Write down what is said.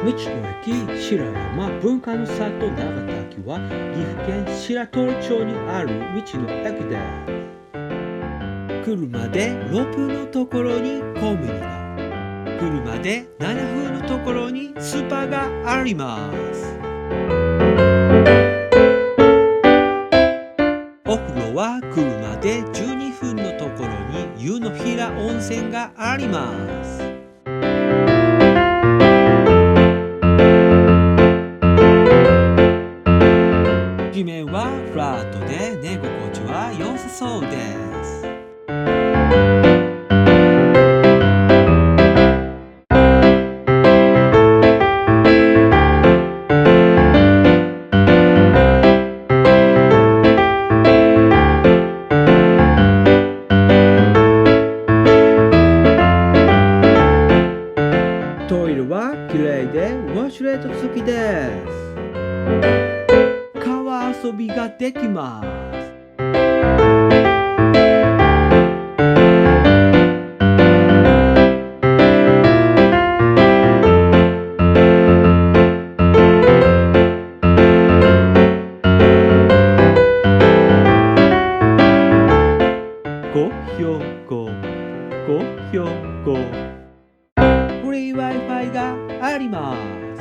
道の駅白山文化の里長滝は岐阜県白鳥町にある道の駅です。車で6分のところにコンビニが、車で7分のところにスーパーがあります。お風呂は車で12分のところに湯の平温泉があります。地面はフラットで寝心地は良さそうです。トイレはきれいでウォシュレット付きです。川遊びができます。ご標高フリー Wi-Fi があります。